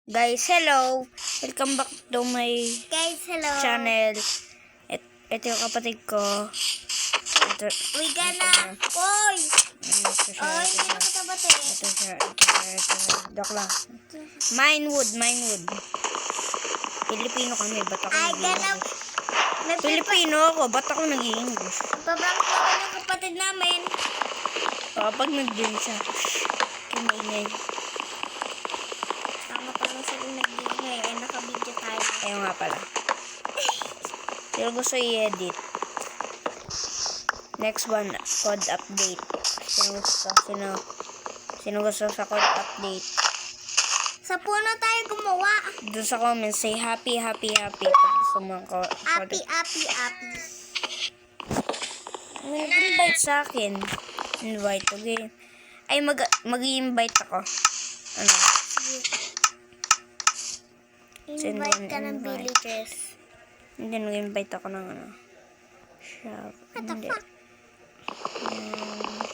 Guys, hello! Welcome back to my Hello. channel. Ito yung kapatid ko. We gonna... Oy! Ito siya. Hindi na katabat eh. Ito siya. Dok lang. Minewood. Pilipino kami. Ba't ako I gonna... nag-i-English? Pilipino ako. Ba't ako nag-i-English? Pabrank naman yung kapatid namin. Kapag nag-game siya. Kinaingay. Tama pa lang sila nag-ingay. Naka-video tayo. Ayun nga pala. Sino gusto i-edit? Next one, code update. Sino gusto sa code update? Sa puno tayo gumawa. Doon sa comment, say happy. Pag gusto mo ang Happy. May nag-invite sa akin. Invite, okay. Ay, mag-i-invite ako. Ano? Invite ka ng villagers. Hindi, nag-invite ako ng ano. Shop. What the Hindi. fuck?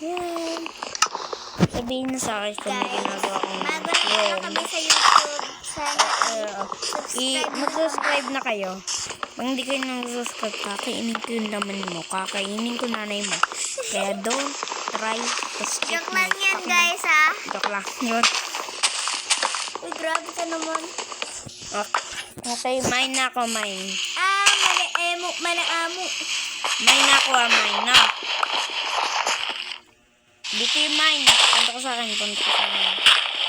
Yan. Sabihin na sa akin kung may ginagawa kong Bago na lang kami sa YouTube. Sana mag-subscribe na kayo. Pag hindi kayo nag-subscribe, kakainin ko yung laman mo. Kakainin ko nanay mo. Kaya don't try to skip Joke lang yan guys ha. Joke lang. Yun. Uy, grabe ka naman. Okay, mine na ako, mine. Manaamo. Mine na ako, mine na. Dito yung mine. Punta ko sa akin. Wait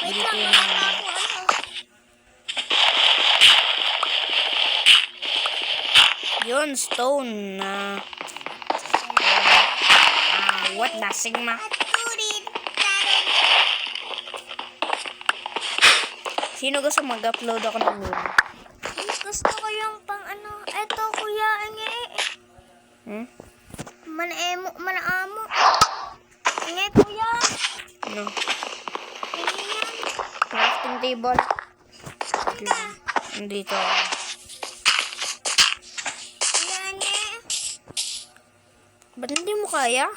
Dito lang, yung wala mine. pa ako. Yun, stone na. What the sigma? Sino gusto mag-upload ako ng meme? Gusto ko yung pang ano. Eto kuya. Manaamo. Ingay kuya. Ano? Ingay yan. Crafting table. Ganda. Nandito. Kuya ingay. Ba't hindi mo kaya?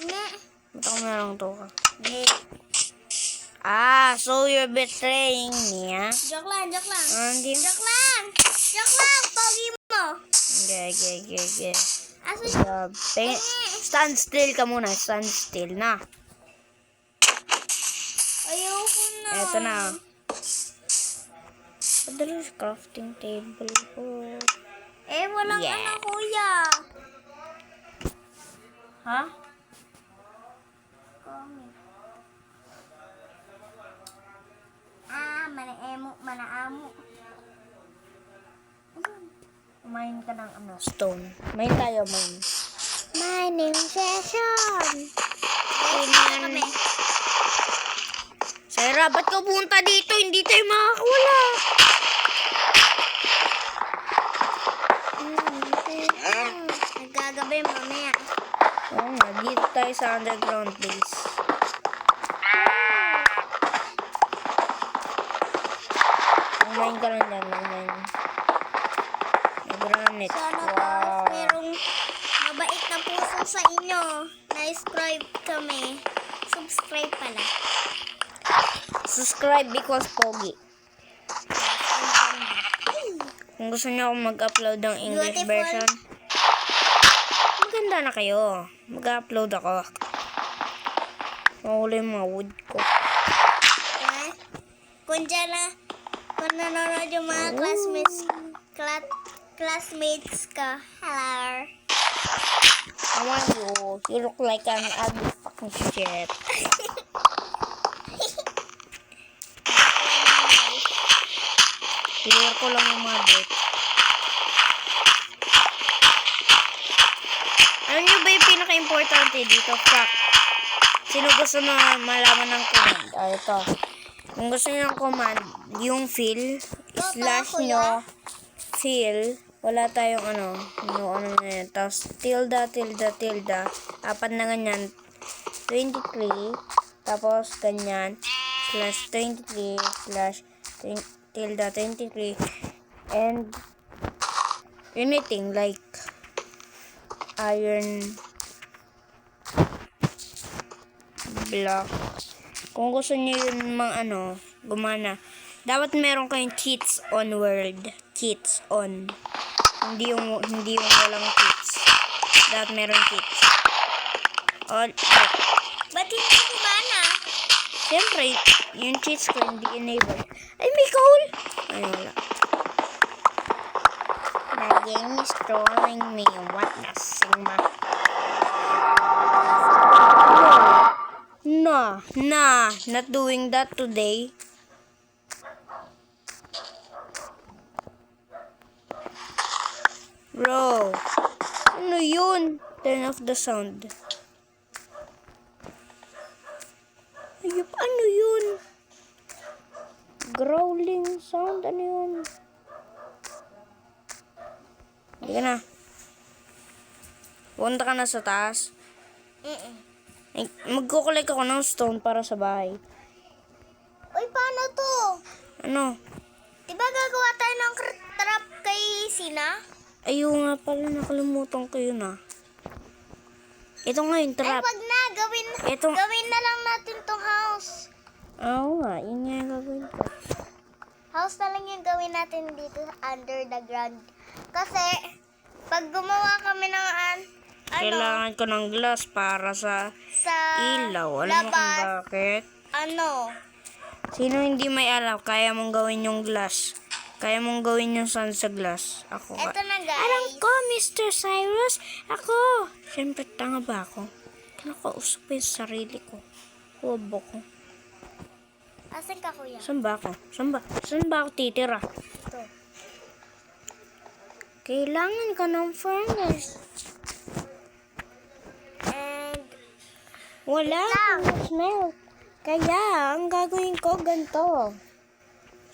Ingay. Ba't ako na lang to ka? Ingay. So you're betraying me, ha? Joke lang. Hindi. Joke lang. Pogi mo. Okay. Aso Stand still ka muna. Stand still na. ayoko na. Eto na. Padala sa crafting table ko. Walang Yeah. ano kuya. Ha? Manaamo. Kumain ka ng ano? Stone. Main tayo, main. Mining session. Kami. Sarah, ba't ka punta dito? Hindi tayo makakawala. Nagagabi mamaya. Oo nga, dito tayo sa underground base. Kumain ka lang dyan, kumain. Nag-granite. Sana Wow. merong mabait na puso sa inyo. Na-subscribe kami. Subscribe pala. Subscribe because pogi. Kung gusto niyo akong mag-upload ng English Beautiful. version, maganda na kayo. Mag-upload ako. Mahuli yung mga wood ko. Kung nanonood yung mga classmates ka. Hello. I want you. You look like an ugly fucking shit. Clear ko lang yung mga bit. Ano nyo ba yung pinaka-importante dito? Fact. Sino gusto na malaman ng command? Ito. Kung gusto nyo ng command, yung fill, slash nyo, fill, wala tayong ano na yan. Tapos, tilde, apat na ganyan, 23, tapos ganyan, slash 23, slash tilde 23, and anything like iron block Kung gusto niyo yun gumana, dapat meron kayong cheats on world. Cheats on. Hindi yung walang cheats. Dapat meron cheats. On. Ba't hindi gumana? Siyempre, yung cheats ko hindi enable. Ay, may coal! Ay, wala. The game is trolling me. What the sigma? No, not doing that today. Bro, ano yun? Turn off the sound. Ayup, ano yun? Growling sound, ano yun? Hindi ka na. Punta ka na sa taas. Ay, magkukulik ako ng stone para sa bahay. Uy, paano to? Ano? Diba gagawa tayo ng trap kay Sina? Ayaw nga pala, nakalimutan ko yun ah. Ito nga yung Ay, trap. wag na. Gawin na lang natin tong house. Oo nga, yun nga yung gagawin ko. House na lang yung gawin natin dito under the ground. Kasi, pag gumawa kami ng Kailangan ko ng glass para sa sa ilaw. Alam mo kung bakit? Sino hindi may alam, kaya mong gawin yung glass. Kaya mong gawin yung sun sa glass. Ako ka. Eto na guys. Alam ko, Mr. Cyrus. Ako. Siyempre, tanga ba ako? Kinakausap ko yung sarili ko. Huwabo ko. Asan ka, kuya? Saan ba ako? Saan ba ako titira? Ito. Kailangan ka ng furnace. And, Wala akong smell. Kaya, ang gagawin ko ganito.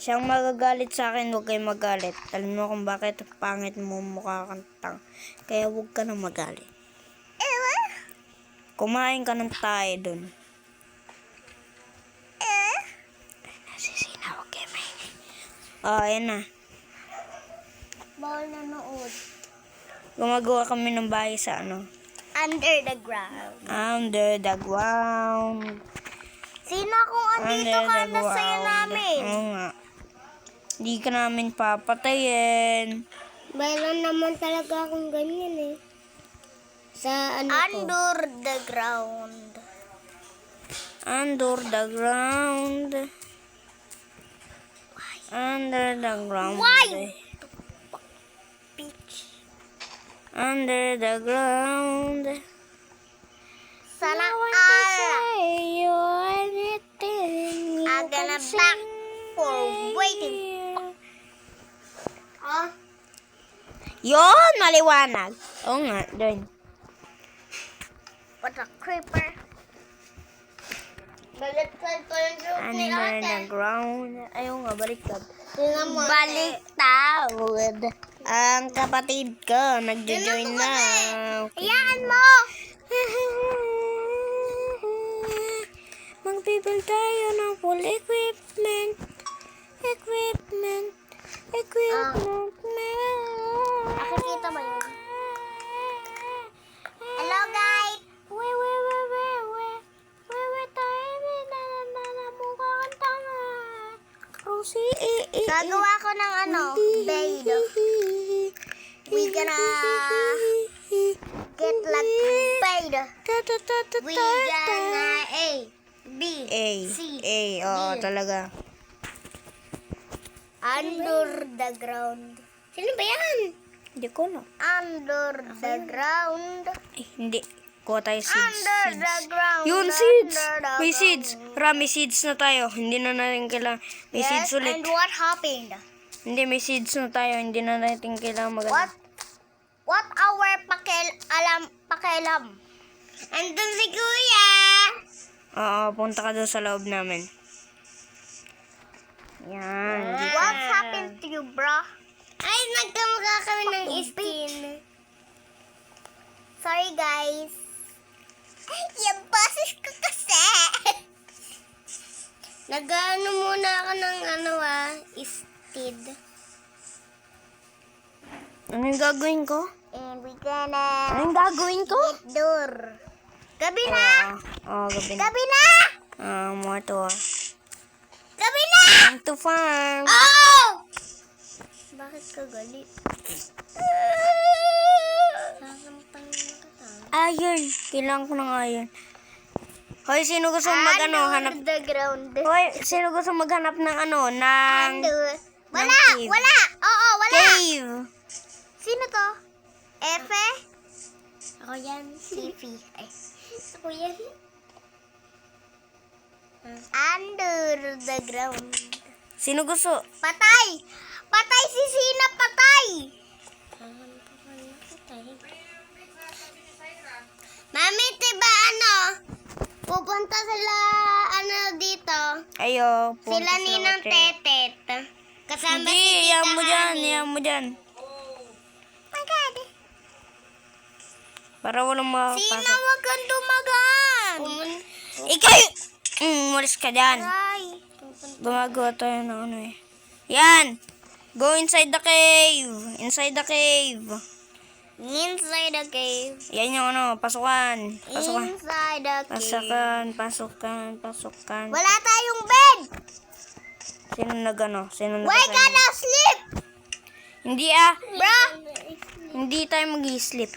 Siyang magagalit sa akin, huwag kayong magalit. Alam mo kung bakit pangit mo mukha kang tang. Kaya huwag ka na magalit. Kumain ka ng tayo dun. Nasisina, huwag kayo maingay. Ayan na. bawal na nood. Gumagawa kami ng bahay sa Under the ground. Under the ground. Sino kung andito ka na sa'yo namin? Oo nga. Hindi ka namin papatayin. Mayroon naman talaga akong ganyan eh. Sa Under the ground. Under the ground. Under the ground. Why? Peach. Under the ground. Sana No one all. can say you anything. I'm gonna back for waiting. Yon, maliwanag. Oo nga, doon. What a creeper. Baliktad ko yung joke ni Under the ate. ground. Ayaw nga, baliktad. Tingnan mo. Baliktad. Ang kapatid ko, nagjo-join na. Hayaan mo. Magbibuild tayo ng full equipment. Nakikita mo yun? Hello guys. Gagawa ko ng bed. We gonna get like bed. We gonna Oo, talaga. Under the ground. Sino ba yan? Hindi ko na. Under the ground. Hindi. Kuha tayo seeds. Under the ground. Yun, seeds! Under the May ground. seeds. May seeds na tayo. Hindi na natin kailangan. May seeds ulit. And what happened? Hindi, may seeds na tayo. Hindi na natin kailangan maganda. What our pakialam? Andun si Kuya. Oo, punta ka doon sa loob namin. Yan. What happened to you, bro? Ay, nagkamukha kami ng skin. Sorry, guys. Yung boses ko kasi. Nag-ano muna ako ng steed. Ano yung gagawin ko? And we gonna Ano yung gagawin ko? get door. Gabi na! Oo, gabi na. Gabi na! More to. Gabi na! Time to farm. Oh! Bakit ka galit? Sasampal na kita. Iron. Kailangan ko ng iron. Hoy, sino gusto hanap? The ground. Hoy, sino gusto maghanap ng ng Wala! cave. Wala! Oo, wala! Cave. Sino to? Efe? Ako yan. Sifi. Ay, ako yan. Under the ground. Sino gusto? Patay! Patay si Sina! Patay! Mami, diba pupunta sila dito? Ayo. punta Sila Ninang kay- Tetet. Kasama Hindi, si Tita iyan mo dyan. Honey. Iyan mo dyan. My God. Para walang Sina, makapasok. wag kang dumagan. Ikaw umalis ka dyan. Aray. Gumagawa tayo ng eh. Yan! Go inside the cave! Inside the cave! Inside the cave. Yan yung pasukan. Pasukan. Inside the cave. Pasukan. Wala tayong bed. Sino Sino Why gonna sleep? Hindi Bro. Hindi tayo mag-sleep.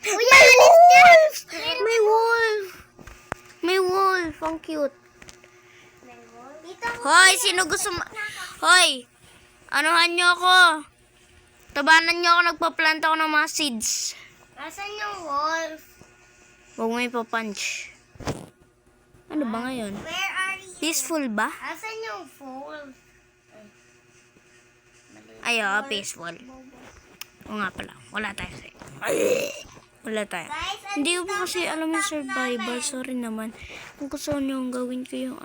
Kuya, alis ka. May wolf! May wolf! Ang cute. Dito. Hoy! Sino gusto Hoy! Anuhan nyo ako! Tabanan nyo ako, nagpa-plant ako ng mga seeds. Asan yung wolf? Huwag mo ipapunch. Ano ba ngayon? Where are you? Peaceful ba? Asan yung wolf? Ayo, peaceful. O nga pala, wala tayo. Wala tayo. Guys, Hindi ko po kasi alam yung survival. Sorry naman. Kung gusto nyo gawin ko yung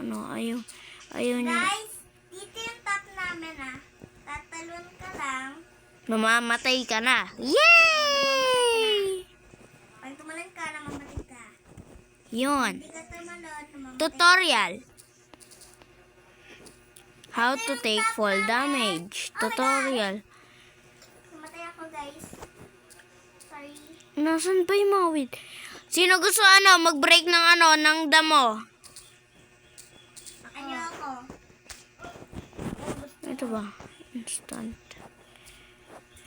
ayaw nyo. guys, dito yung top namin Tatalon ka lang. Mamamatay ka na. Yay! Pag tumalon ka, namamatay ka. Yun. Hindi ka tumalon, namamatay. Tutorial. How to take fall damage. Tutorial. Namatay ako, guys. Sorry. Nasaan ba yung mga wheat? Sino gusto mag-break ng ng damo? Ano ako? Ito ba? Instant.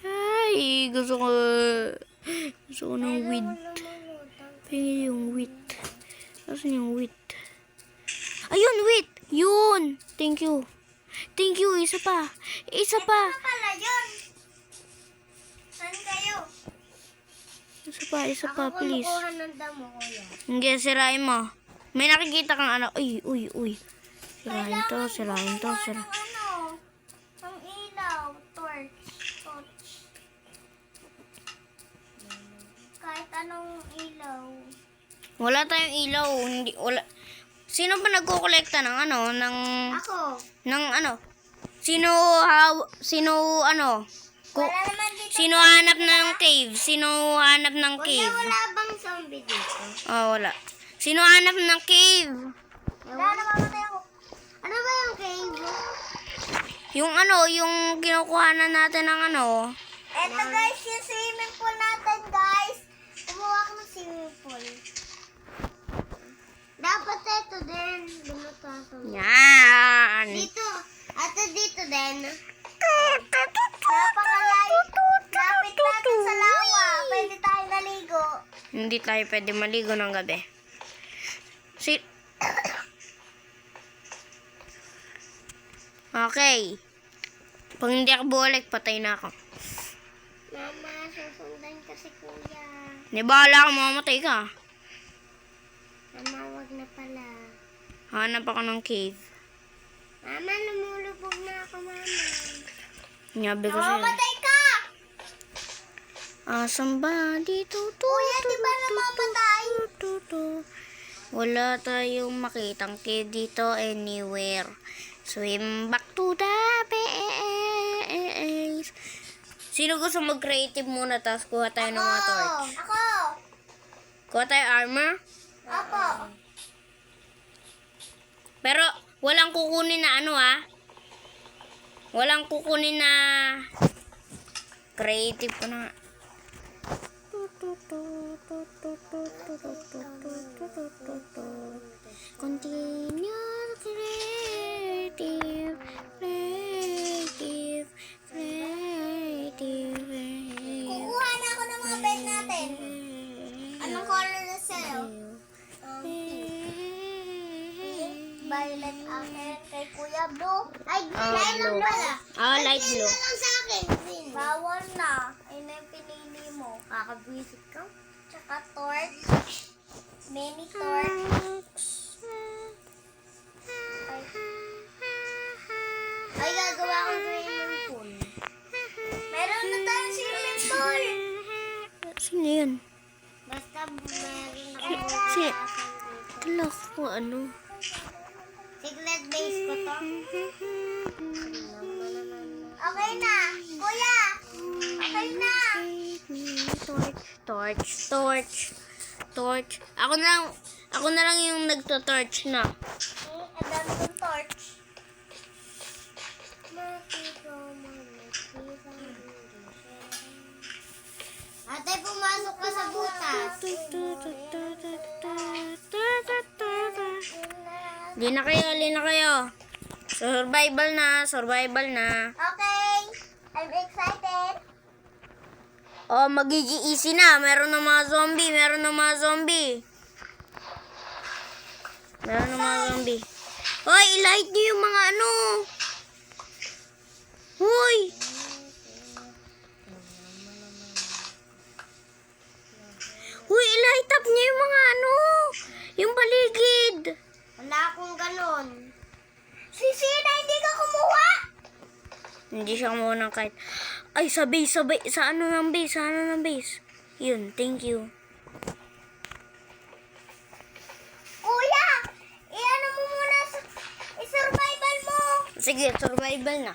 Ay, gusto ko ng wheat. Pingin yung wheat. Nasaan yung wheat? Ayun, wheat! Yun! Thank you. Thank you, isa pa. Isa pa. Ano pala yun? Saan kayo? Isa pa, please. Ako kumukuha ng damo, kuya. Hindi, sirain mo. May nakikita kang Uy. Sirain to. Ang ilaw, torch. Kahit anong ilaw. Wala tayong ilaw. Wala. Sino ba nagko-kolekta ng Ako. Sino Wala naman dito. Sino hanap ng cave? Sino hanap ng Kuya, cave? wala bang zombie dito? Oh, wala. Sino hanap ng cave? Wala, namamatay ako. Ano ba yung cave? Yung kinukuhanan natin ng Eto guys, yung swimming pool natin guys. Kumuha ko ng swimming pool. Dapat ito din. Binutasan. Yan. Dito. At dito din. Napakalayo. Lapit natin sa lawa. Pwede tayo naligo. Hindi tayo pwede maligo ng gabi. Okay. Pag hindi ako bulik, patay na ako. Mama, susundan ka si kuya. Di bahala ka, mamamatay ka. Mama, wag na pala. Hanap ako ng cave. Mama, lumulubog na ako, mama. Nyabi ko siya. Namamatay ka! Asan ba? Dito, Kuya, di ba namamatay? Wala tayong makitang cave dito anywhere. Swim back to the base. Sino gusto mag-creative muna tapos kuha tayo ng mga torch? Ako! Kuha tayo armor? Ako! Pero walang kukunin na Walang kukunin na creative ko na. Continue creative, creative, creative. Kukuha na ako ng mga pet natin. Anong color na sa'yo? Violet akin. Kay Kuya Blue. Ay, green lang pala. Light blue. Green na lang sa akin. Green. Bawal na. Ayun na yung pinili mo. Kakabwisit ka. Tsaka torch. Mini torch. Ay, gagawa ko swimming pool. Meron na tayong swimming pool. Sino yun? Basta meron ako. Tala ko ano. Siglet base ko to. Okay na. Kuya. Okay na. Torch. Ako na lang yung nagto-torch na. Ang dami kong torch. Ate, pumasok ka sa butas. Di na kayo. Survival na. Okay. I'm excited. Oh, magiging easy na. Meron ng mga zombie. Hoy, i-light niyo yung mga ano. Hoy. I-light up niyo yung mga ano. Yung paligid. Wala akong ganon. Sisina, hindi ka kumuha. Hindi siya kumuha ng kahit. Ay, sa base. Sa ano ng base. Yun, thank you. Kuya, i-ano mo muna i-survival mo. Sige, survival na.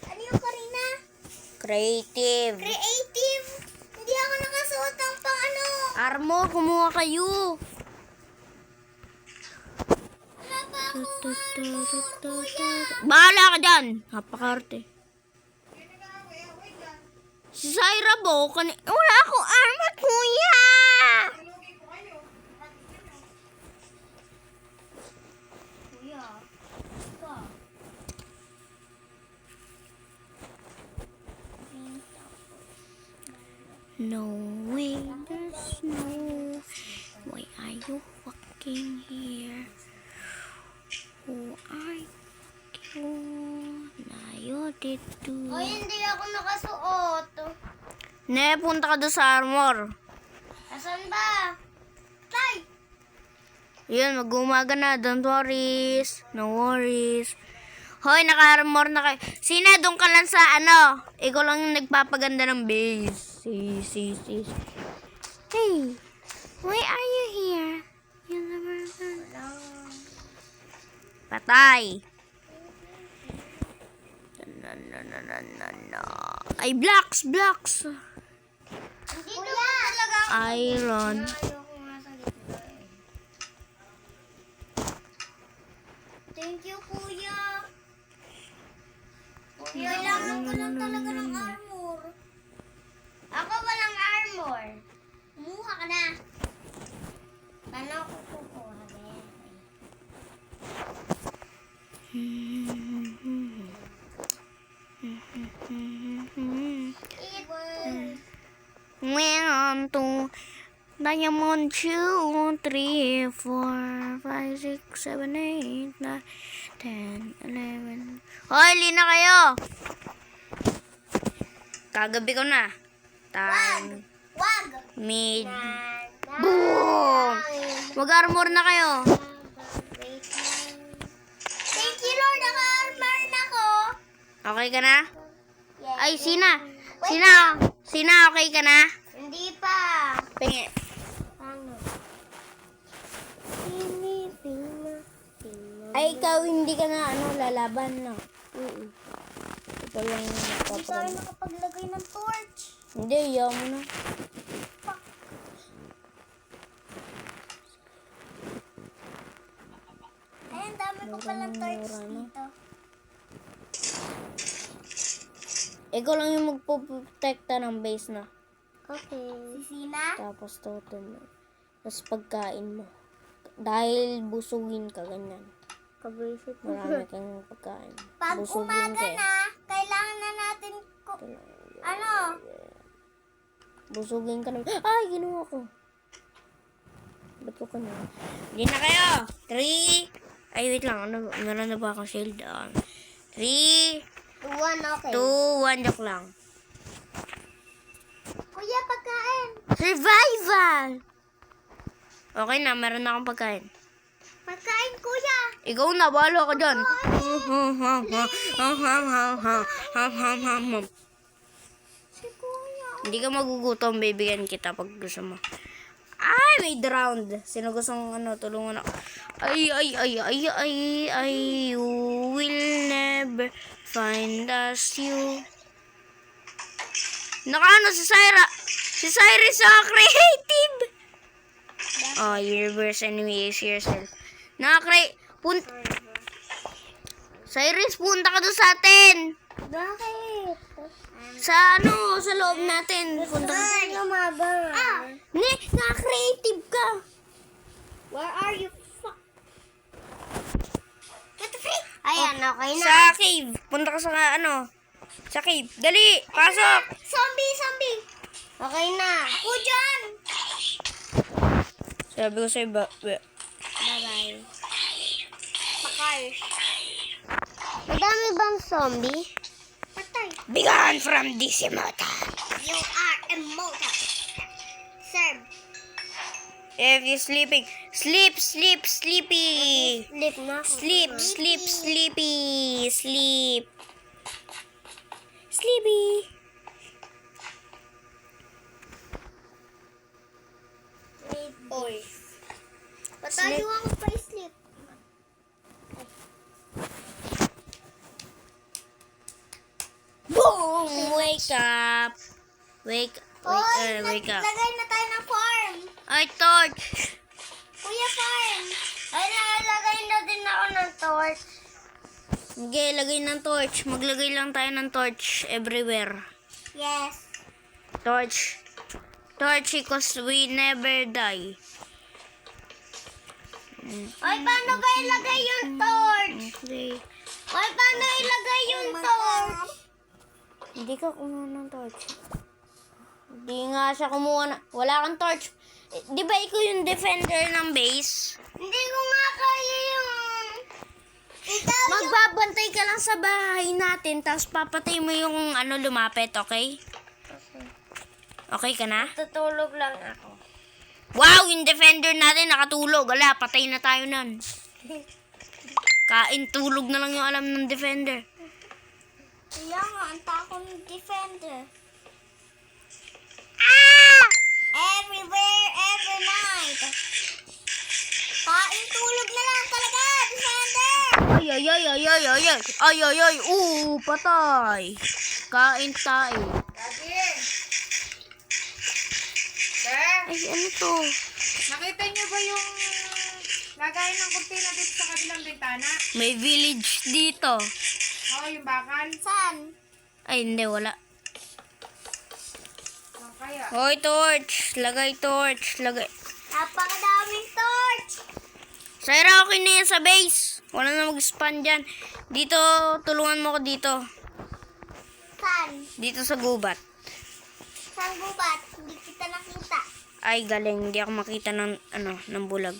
Ano yung Karina? Creative. Creative. Hindi ako nakasuot ng pang ano. Armor, kumuha kayo. Wala pa akong armor, kuya. Bahala ka dyan. Napakarte. Si Syra po, wala akong armor, kuya. Kuya, ka. No way, there's no. Why are you walking here? Who are you? Nayo dito. Hoy, hindi ako nakasuot. Ne, punta ka doon sa armor. Asan ba? Tay! Yun, mag-umaga na. Don't worries. No worries. Hoy, naka-armor na kayo. Sina, doon ka lang sa ano. Ikaw lang yung nagpapaganda ng base. Sis. Hey, why are you here? You never Patay. No. Ay, blocks. Hindi naman talaga ako. Iron. Ayoko nga sa gitna eh. Thank you, kuya. Kailangan ko lang talaga ng armor. Ako walang armor. Kumuha ka na. Paano ako kukuha? One, two, diamond, 2, 3, 4, 5, 6, 7, 8, 9, 10, 11. Hoy, lina kayo! Kagabi ko na. Time. Wag! Mid. Boom! Mag-armor na kayo. Thank you, Lord. Naka-armor na ko. Okay ka na? Yes. Ay, Sina, okay ka na? Hindi pa. Pingi. Ano? Ay, ikaw hindi ka na lalaban na. Ito lang yung Hindi tayo magpapaganda. nakapaglagay ng torch. Hindi, iyaw mo na. Ay, ang dami ko palang torch dito. Ikaw lang yung magpuprotekta ng base na. Okay. Sisina? Tapos totem. Tapos pagkain mo. Dahil busugin ka, ganyan. Kabuisit Marami kang pagkain. Pag Busugin umaga ka eh. na, kailangan na natin ano? Busugin ka naman. Ay, ginawa ko. Ba't ko kanina? Hindi na kayo. 3. Ay, wait lang. Ano, meron na ba akong shield? 3, 1, okay. 2, 1. Joke lang. Kuya, pagkain. Survival! Okay na, meron na akong pagkain. Pagkain, kuya. Ikaw na, balo ka dyan. Si kuya. Hindi ka magugutom, bibigyan kita pag gusto mo. Ay, may drowned. Sino gustong tulungan ako? Ay, you will never find us, you. Nakaano si Syra? Si Syra sa creative. Oh, your reverse enemy is yourself. Cyrus, punta ka doon sa atin. Bakit? Sa sa loob natin. Punta ka. Lumaban. Na-creative ka. Where are you? Get the freak. Ayan, okay na. Sa cave. Punta ka sa sa cave. Dali, pasok. Zombie. Okay na. Ako dyan. Sabi ko sa'yo, Bye-bye. Pakay. Madami bang zombie? Patay. be gone from this immortal. You are immortal. Serve. If you're sleeping, sleepy. Sleep na ako. Sleep. Sleepy. Oy. Patayo ako pa sleep. Boom! Wake up. Wake up. Lagay na tayo ng farm. Ay, torch. Kuya, farm. Ay, nalagay na din ako ng torch. Okay, lagay ng torch. Maglagay lang tayo ng torch everywhere. Yes. Torch because we never die. Ay, paano ba ilagay yung torch? Okay. Ay, paano ilagay yung torch? Hindi ka kumuha ng torch. Hindi nga siya kumuha na. Wala kang torch. Di ba ikaw yung defender ng base? Hindi ko nga kaya yung... Magbabantay ka lang sa bahay natin, tapos papatay mo yung lumapit, okay? Okay ka na? Tutulog lang ako. Wow, yung defender natin nakatulog. Ala, patay na tayo nun. Kain, tulog na lang yung alam ng defender. Kaya nga, ang tako ng defender. Ah! Everywhere, every night. Kain, tulog na lang talaga, defender! Ay, patay. Kain tayo. Sir, Ay, ano to? nakita niyo ba yung lagayan ng kurtina dito sa kabilang bintana? May village dito. Oo, yung bakal. Saan? Ay, hindi, wala. Saan kaya? Hoy, torch. Lagay torch. Lagay. Napakadaming torch! Syra, okay na yan sa base. Wala na mag-spawn dyan. Dito, tulungan mo ko dito. Saan? Dito sa gubat. Saan gubat? Hindi kita nakita. Ay, galing. Hindi ako makita ng, ng bulag.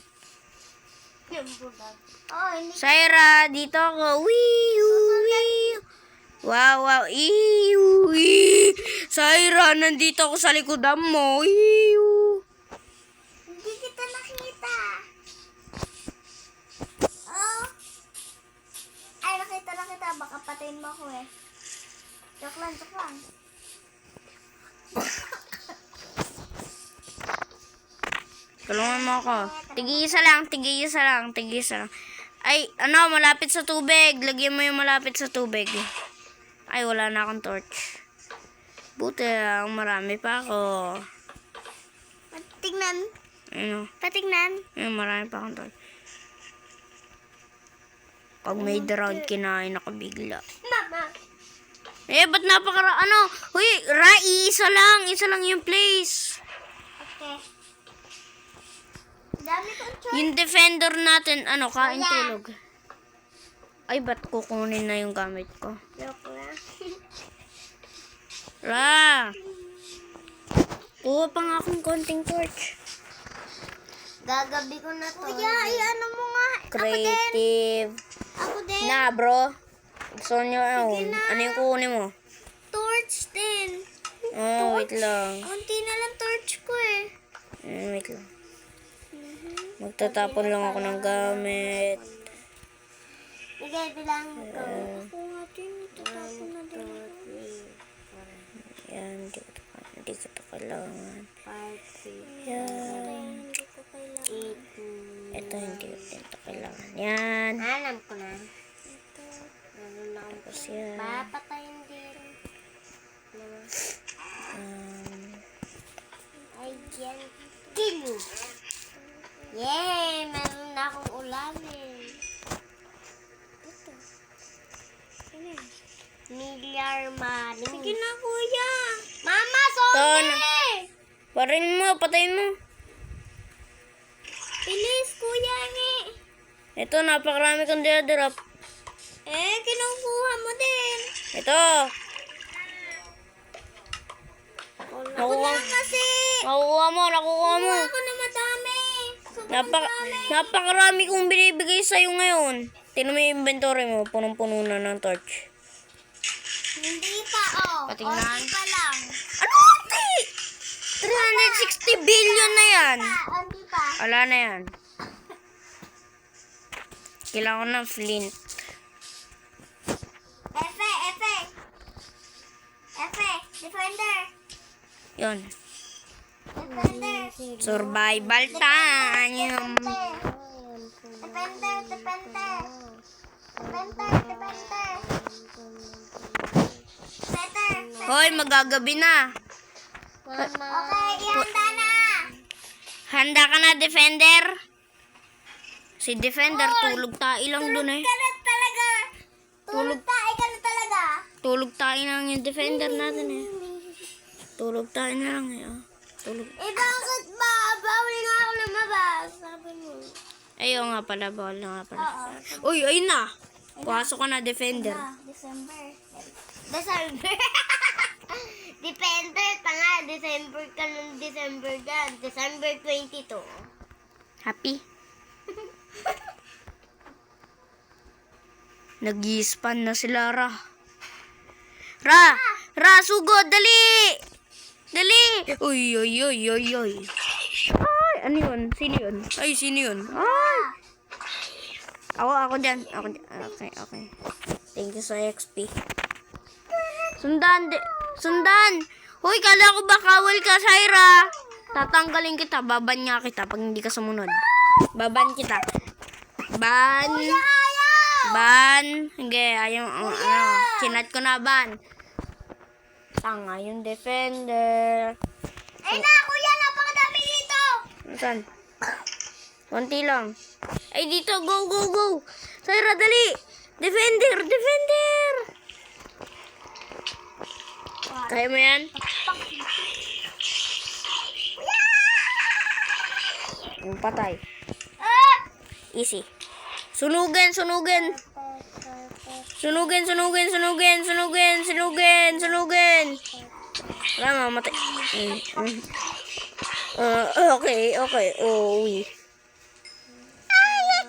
Yung bulag. Oh, hindi. Syra, dito ako. Wee. Wow. Wee. Syra, nandito ako sa likodan mo. Wee. Hindi kita nakita. Oh. Ay, nakita. Baka patayin mo ako eh. Joke lang. Tulungan mo ako. Tig-isa lang. Ay, malapit sa tubig. Lagyan mo yung malapit sa tubig. Ay, wala na akong torch. Buti lang, marami pa ako. Tingnan. Patignan. Ayun, marami pa akong torch. Pag may drown, kinain ako bigla. Mama. Ba't Huy, isa lang yung place. Okay. Dami kong choice. Yung defender natin, ano, kain Kuya. tulog. Ay, ba't kukunin na yung gamit ko? Joke lang. Ra! Kuha pa nga akong konting torch. Gagabi ko na to. Kuya, ano mo nga. Creative. Ako din. Na, bro. Gusto nyo, na. ano yung kukunin mo? Torch din. Oh, wait lang. Kunti na lang torch ko eh. Wait lang. Magtatapon lang ako ng gamit. Sige, bilang ko. Ako nga din, itatapon na din ako. Yan, hindi ko to kailangan. 5, 6, Yan. hindi ko kailangan. 8, Ito, hindi ko din to kailangan. Yan. alam ko na. Ito. Meron na akong Tapos yan. papatayin din. Ay, yan. Kill you. Yay! Meron na akong ulamin. Ito. Ano yan? Milyar maling. Sige na, kuya. Mama, sorry! Parin mo, patayin mo. Bilis, kuya, ni. Ito, napakarami kong dinadrop. Kinukuha mo din. Ito. Ako lang kasi. Nakukuha mo. Ako na madami. Napakarami kong binibigay sa'yo ngayon. Tingnan mo yung inventory mo, punong-puno na ng torch. Hindi pa, oh. Patingnan. Onti pa lang. Ano, ate? 360 billion na yan. Onti pa. Wala na yan. Kailangan ko ng flint. Efe. Defender. Yun. Defender. Survival time. Defender. Better. Hoy, magagabi na. Okay, ihanda na. Handa ka na, defender? Si defender, tulog tayo lang dun eh. Ka na talaga. Tulog tayo ka na talaga. Tulog tayo lang yung defender natin eh. Tulog tayo na lang eh. Oh. Tulog. Bakit ba? Bawal nga ako lumabas. Sabi mo. Ayaw nga pala, bawal na nga pala. Oo. Uy, ayun na. Pasok ka na, defender. December. Depender pa nga. December ka ng December dyan. December 22. Happy? Nag-i-span na sila, Ra. Ra, sugod, dali! Dali! Uy. Ay, ano yun? Sino yun? Ay, sino yun? Ay! Ako dyan. Okay. Thank you sa XP. Sundan! Hoy, kala ko ba kawal ka, Syra? Tatanggalin kita, baban nga kita pag hindi ka sumunod. Baban kita. Ban. Hindi, ayaw, chinat ko na ban. Tanga yung defender. Ay na, kuya, napakadami dito. Saan? Konti lang. Ay, dito, go. Syra, dali. Defender. Kaya mo yan? Yung patay. Easy. Sunugin. Wala, mamatay. Okay. Uwi.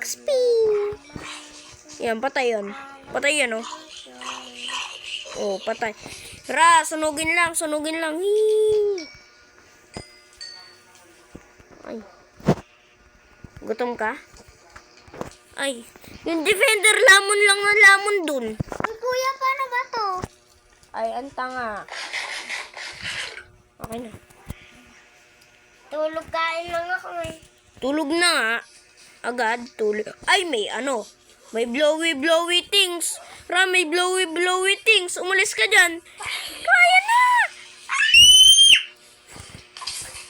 XP. Yan, patay yan. Oh. Oh, patay. Ra, sunugin lang. Hii. Ay. Gutom ka? Ay. Yung defender, lamon lang na lamon dun. Ay, kuya, paano ba to? Ay, ang tanga. Okay na. Tulog kain lang ako eh. Tulog na nga. Agad, tulog. Ay, may ano. May blowy things. Ra, may blowy things. Umalis ka dyan. Kaya na!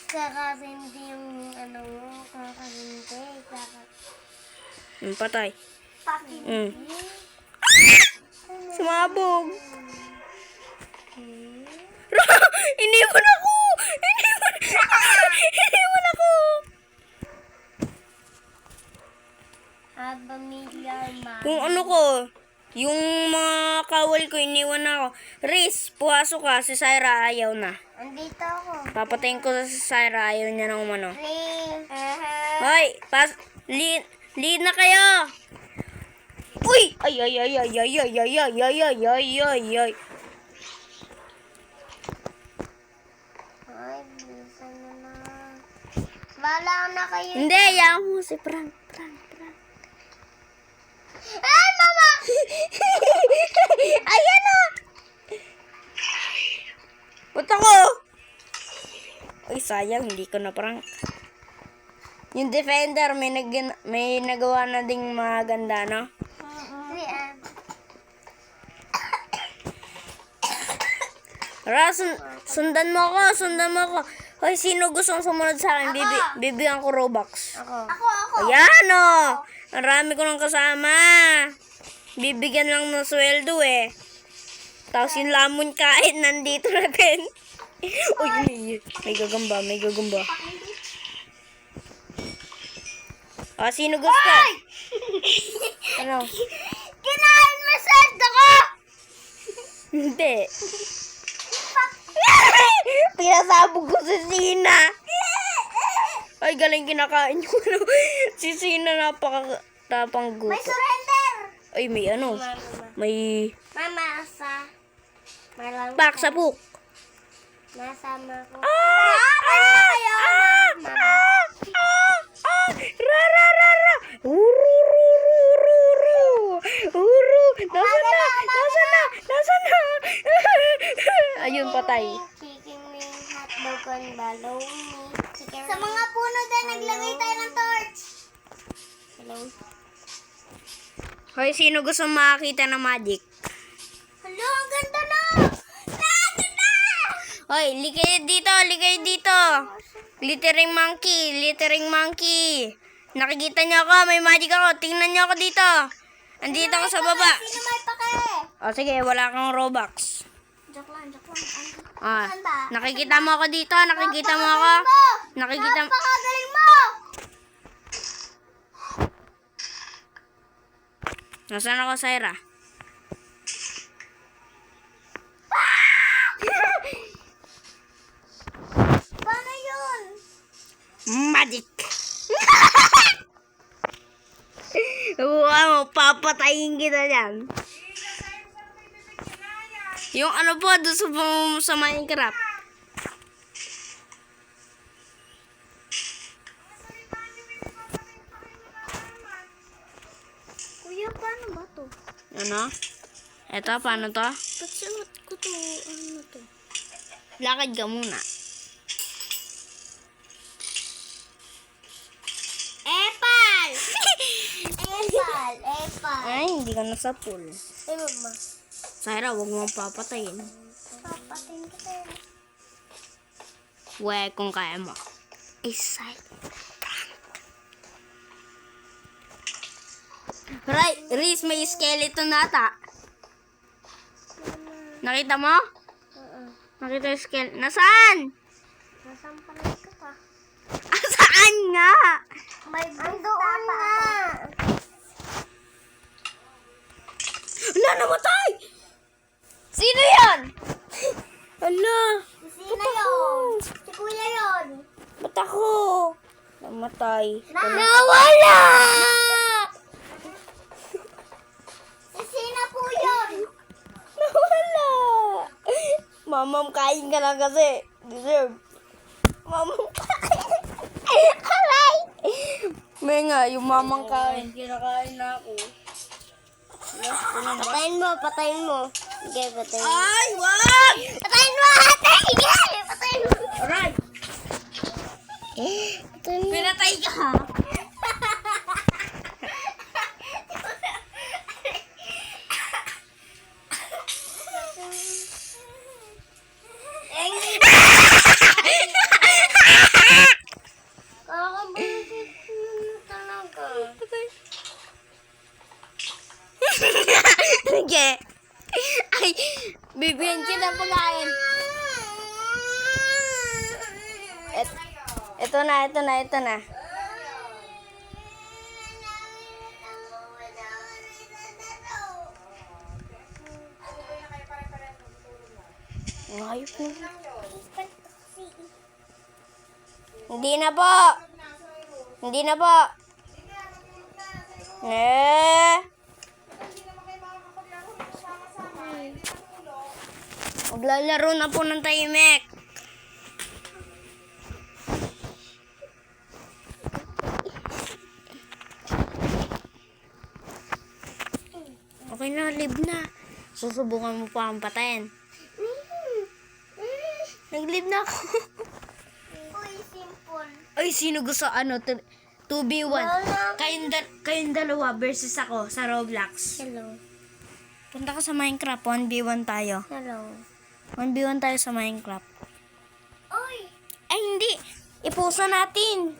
Kakasindi yung ano mo. Kakasindi. Patay. Pakindi. Sumabog. Ra, iniwan ako. Kung ano ko, yung mga kawal ko, iniwan ako. Riz, puwasok ka. Si Syra ayaw na. Andito ako. Papatayin ko si Syra, ayaw niya ng umano. Ring. Hoy, lead na kayo. Uy! Ay, ay, ay, ay, ay, ay, ay, ay, ay, ay, ay, ay, ay. Ay, bilisan mo na. Bala na kayo. Hindi, ayaw mo si Prank. Ay, mama! Ayan na! Ba't ako? Uy, sayang, hindi ko na prank. Yung defender, may nagawa na ding maganda, no? Tara, sundan mo ako. Hoy, sino gustong sumunod sa akin? Bibigyan ko Robux. Ako. Ayan, oh! Marami ko nang kasama. Bibigyan lang ng sweldo, eh. Tapos yung lamon kain, nandito na din. Uy, may gagamba. Ah, sino gusto? Ano? Kinain mo sweldo ko! Hindi. Pinasabog ko si Sina. Ay, galing kinakain yung ano. Si Sina napakatapang guto. May surrender! Ay, may ano. May Mama, malang paksabuk. nasama ko. Nasaan na? Ayun, patay. Chicken wing, hotdog, and balaw Sa mga puno din, naglagay tayo ng torch. Hello? Hoy, sino gusto makakita ng magic? Hello, ang ganda na! Ganda! Hoy, likay dito. Glittering monkey. Nakikita niyo ako, may magic ako. Tingnan niyo ako dito. Andito ako sa baba. Sino may pake? O sige, wala kang Robux. Joke lang. Ah, Saan ba? nakikita mo ako dito, nakikita mo ako. Nakikita mo. Napakagaling mo! Nasaan ako, Syra? Paano yun? Magic! Wow, papatayin kita dyan. Yung ano po, doon sa Minecraft. Kuya, paano ba to? Ano? Eto, paano to? Ba't sinuot ko to? Ano to? Lakad ka muna. Epal! Epal. Ay, hindi ka nasa pool. Ay, mama. Syra, huwag mo papatayin. Papating kita. We, kung kaya mo. Isay. Right, Riz, may skeleton nata. Nakita mo? Nakita yung skeleton. Nasaan? Nasaan pa lang ka pa? Saan nga? May doon nga. Wala, namatay! Sino yan? Ala, Sino yun? Si kuya yun. ba't ako? Namatay. Nawala! Si Sina po yun. Nawala. Mamam, kain ka na kasi. Deserve. Mamam, kain. Aray! May nga, yung mamang kain. Kinakain na ako. Patayin mo. Sige, patayin mo. Ay, wag! Patayin mo! Patayin mo! Aray! Patayin mo. Pinatay ka. Kakabulit talaga. Sige. Ay, bibigyan kita ng pagkain. Ito na. Ayos na. Hindi na po. Hindi na po. Maglalaro na po ng tahimik. Okay na, live na. Susubukan mo pa ang patayin. Nag-live na ako. Uy, simple. Ay, sino gusto 2v1? Kayong dalawa versus ako sa Roblox. Hello. Punta ka sa Minecraft, 1v1 tayo. Hello. 1v1 tayo sa Minecraft. Uy! Ay, hindi. Ipusa natin.